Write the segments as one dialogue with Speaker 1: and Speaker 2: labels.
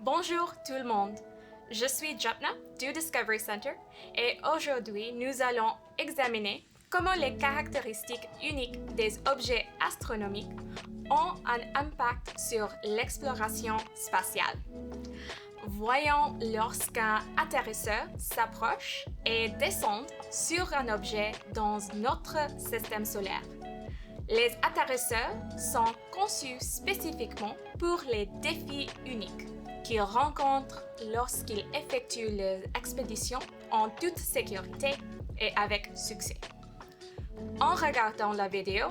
Speaker 1: Bonjour tout le monde, je suis Japna du Discovery Center et aujourd'hui nous allons examiner comment les caractéristiques uniques des objets astronomiques ont un impact sur l'exploration spatiale. Voyons lorsqu'un atterrisseur s'approche et descend sur un objet dans notre système solaire. Les atterrisseurs sont conçus spécifiquement pour les défis uniques qu'ils rencontrent lorsqu'ils effectuent leurs expéditions en toute sécurité et avec succès. En regardant la vidéo,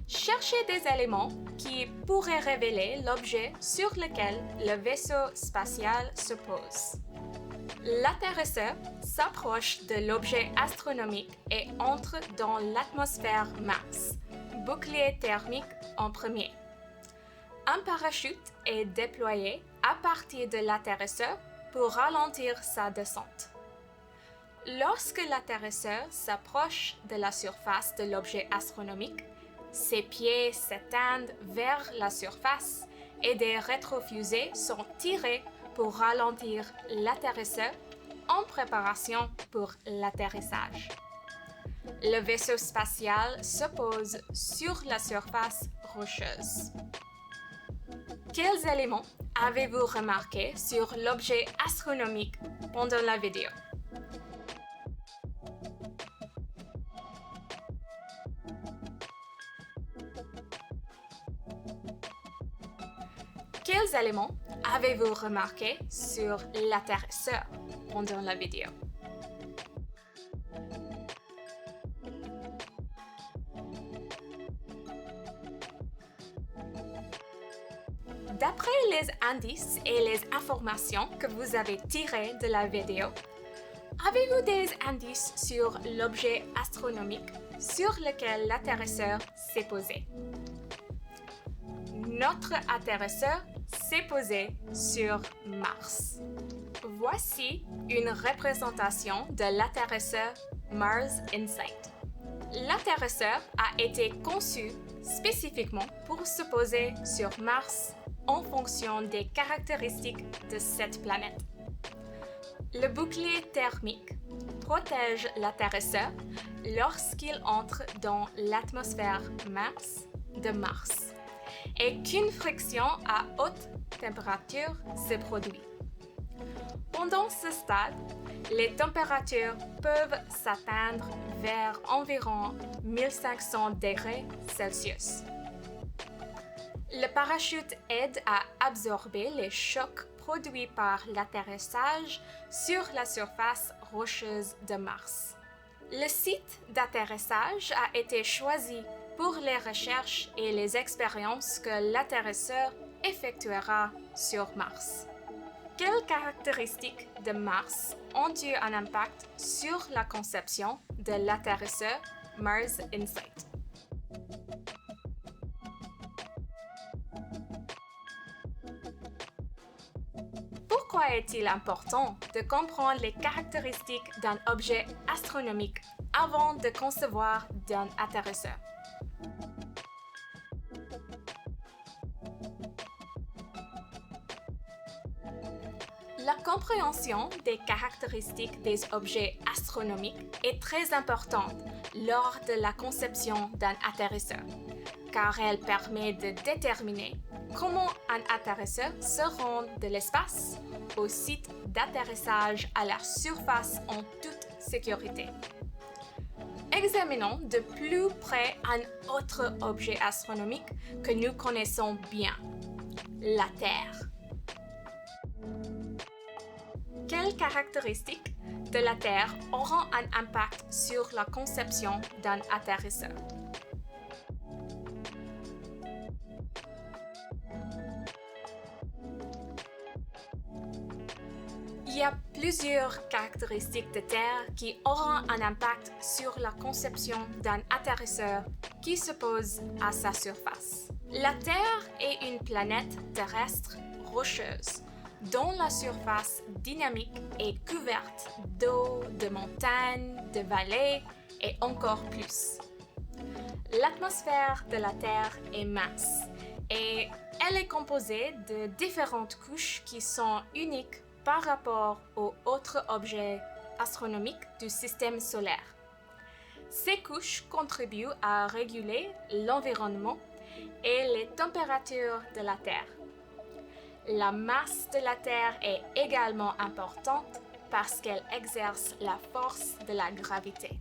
Speaker 1: cherchez des éléments qui pourraient révéler l'objet sur lequel le vaisseau spatial se pose. L'atterrisseur s'approche de l'objet astronomique et entre dans l'atmosphère Mars, bouclier thermique en premier. Un parachute est déployé à partir de l'atterrisseur pour ralentir sa descente. Lorsque l'atterrisseur s'approche de la surface de l'objet astronomique, ses pieds s'étendent vers la surface et des rétrofusées sont tirés pour ralentir l'atterrisseur en préparation pour l'atterrissage. Le vaisseau spatial se pose sur la surface rocheuse. Quels éléments avez-vous remarqué sur l'objet astronomique pendant la vidéo? Quels éléments avez-vous remarqué sur l'atterrisseur pendant la vidéo? D'après les indices et les informations que vous avez tirées de la vidéo, avez-vous des indices sur l'objet astronomique sur lequel l'atterrisseur s'est posé? Notre atterrisseur s'est posé sur Mars. Voici une représentation de l'atterrisseur Mars Insight. L'atterrisseur a été conçu spécifiquement pour se poser sur Mars en fonction des caractéristiques de cette planète. Le bouclier thermique protège l'atterrisseur lorsqu'il entre dans l'atmosphère de Mars et qu'une friction à haute température se produit. Pendant ce stade, les températures peuvent s'atteindre vers environ 1500 degrés Celsius. Le parachute aide à absorber les chocs produits par l'atterrissage sur la surface rocheuse de Mars. Le site d'atterrissage a été choisi pour les recherches et les expériences que l'atterrisseur effectuera sur Mars. Quelles caractéristiques de Mars ont eu un impact sur la conception de l'atterrisseur Mars Insight? Pourquoi est-il important de comprendre les caractéristiques d'un objet astronomique avant de concevoir un atterrisseur? La compréhension des caractéristiques des objets astronomiques est très importante lors de la conception d'un atterrisseur, car elle permet de déterminer comment un atterrisseur se rend de l'espace au site d'atterrissage à la surface en toute sécurité. Examinons de plus près un autre objet astronomique que nous connaissons bien, la Terre. Quelles caractéristiques de la Terre auront un impact sur la conception d'un atterrisseur? Il y a plusieurs caractéristiques de Terre qui auront un impact sur la conception d'un atterrisseur qui se pose à sa surface. La Terre est une planète terrestre rocheuse dont la surface dynamique est couverte d'eau, de montagnes, de vallées et encore plus. L'atmosphère de la Terre est mince et Elle est composée de différentes couches qui sont uniques par rapport aux autres objets astronomiques du système solaire. Ces couches contribuent à réguler l'environnement et les températures de la Terre. La masse de la Terre est également importante parce qu'elle exerce la force de la gravité.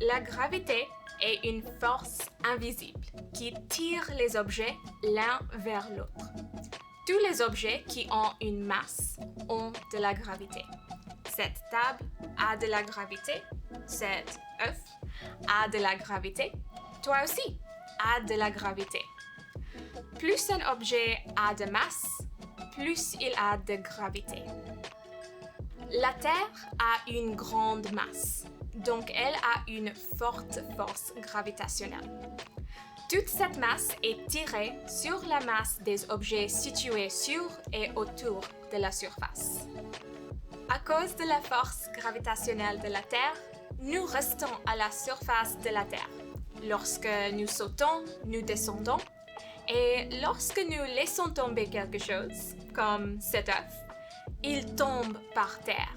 Speaker 1: La gravité est une force invisible qui tire les objets l'un vers l'autre. Tous les objets qui ont une masse ont de la gravité. Cette table a de la gravité, cet œuf a de la gravité, toi aussi a de la gravité. Plus un objet a de masse, plus il a de gravité. La Terre a une grande masse, donc elle a une forte force gravitationnelle. Toute cette masse est tirée sur la masse des objets situés sur et autour de la surface. À cause de la force gravitationnelle de la Terre, nous restons à la surface de la Terre. Lorsque nous sautons, nous descendons, et lorsque nous laissons tomber quelque chose, comme cet œuf, il tombe par terre.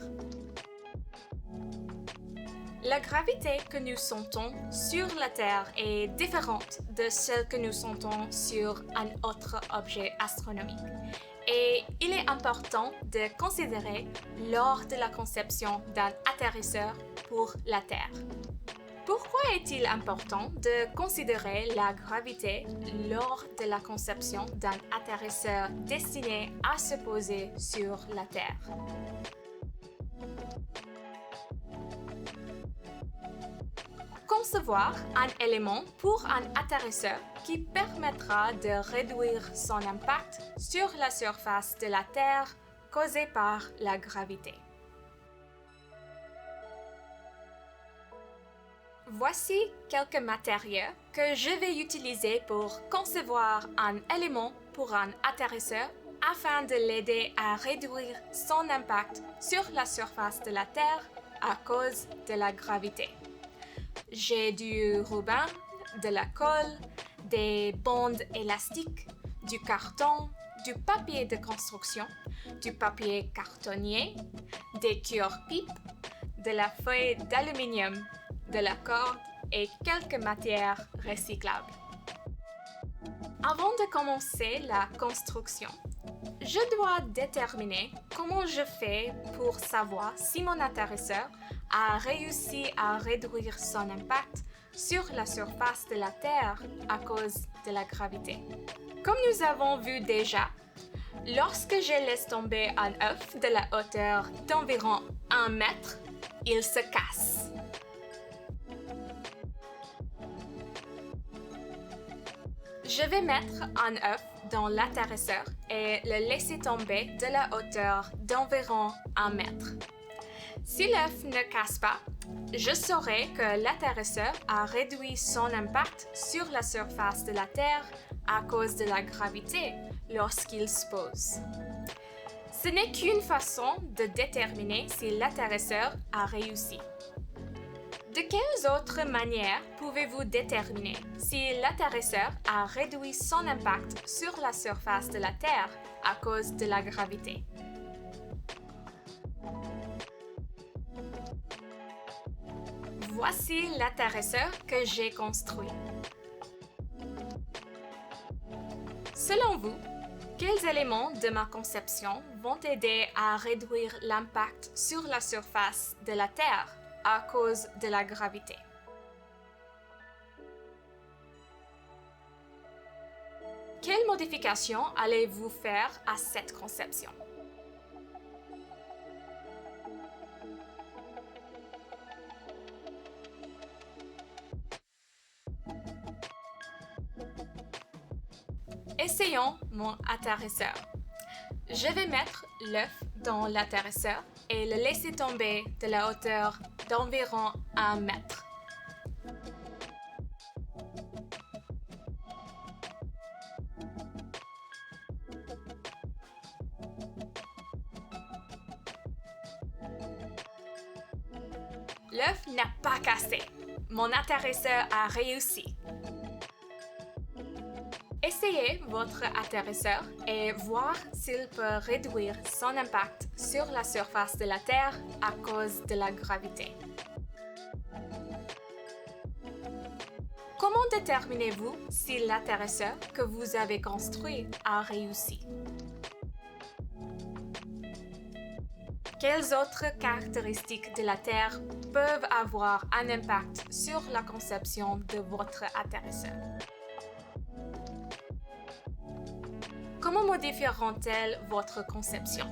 Speaker 1: La gravité que nous sentons sur la Terre est différente de celle que nous sentons sur un autre objet astronomique. Et il est important de considérer lors de la conception d'un atterrisseur pour la Terre. Pourquoi est-il important de considérer la gravité lors de la conception d'un atterrisseur destiné à se poser sur la Terre? Concevoir un élément pour un atterrisseur qui permettra de réduire son impact sur la surface de la Terre causé par la gravité. Voici quelques matériaux que je vais utiliser pour concevoir un élément pour un atterrisseur afin de l'aider à réduire son impact sur la surface de la Terre à cause de la gravité. J'ai du ruban, de la colle, des bandes élastiques, du carton, du papier de construction, du papier cartonnier, des cure-pipes, de la feuille d'aluminium, de la corde et quelques matières recyclables. Avant de commencer la construction, je dois déterminer comment je fais pour savoir si mon atterrisseur a réussi à réduire son impact sur la surface de la Terre à cause de la gravité. Comme nous avons vu déjà, lorsque je laisse tomber un œuf de la hauteur d'environ 1 mètre, il se casse. Je vais mettre un œuf dans l'atterrisseur et le laisser tomber de la hauteur d'environ 1 mètre. Si l'œuf ne casse pas, je saurai que l'atterrisseur a réduit son impact sur la surface de la Terre à cause de la gravité lorsqu'il se pose. Ce n'est qu'une façon de déterminer si l'atterrisseur a réussi. De quelles autres manières pouvez-vous déterminer si l'atterrisseur a réduit son impact sur la surface de la Terre à cause de la gravité? Voici l'atterrisseur que j'ai construit. Selon vous, quels éléments de ma conception vont aider à réduire l'impact sur la surface de la Terre à cause de la gravité? Quelles modifications allez-vous faire à cette conception? Essayons mon atterrisseur. Je vais mettre l'œuf dans l'atterrisseur et le laisser tomber de la hauteur d'environ 1 mètre. L'œuf n'a pas cassé. Mon atterrisseur a réussi. Essayez votre atterrisseur et voir s'il peut réduire son impact sur la surface de la Terre à cause de la gravité. Comment déterminez-vous si l'atterrisseur que vous avez construit a réussi? Quelles autres caractéristiques de la Terre peuvent avoir un impact sur la conception de votre atterrisseur? Comment modifieront-elles votre conception?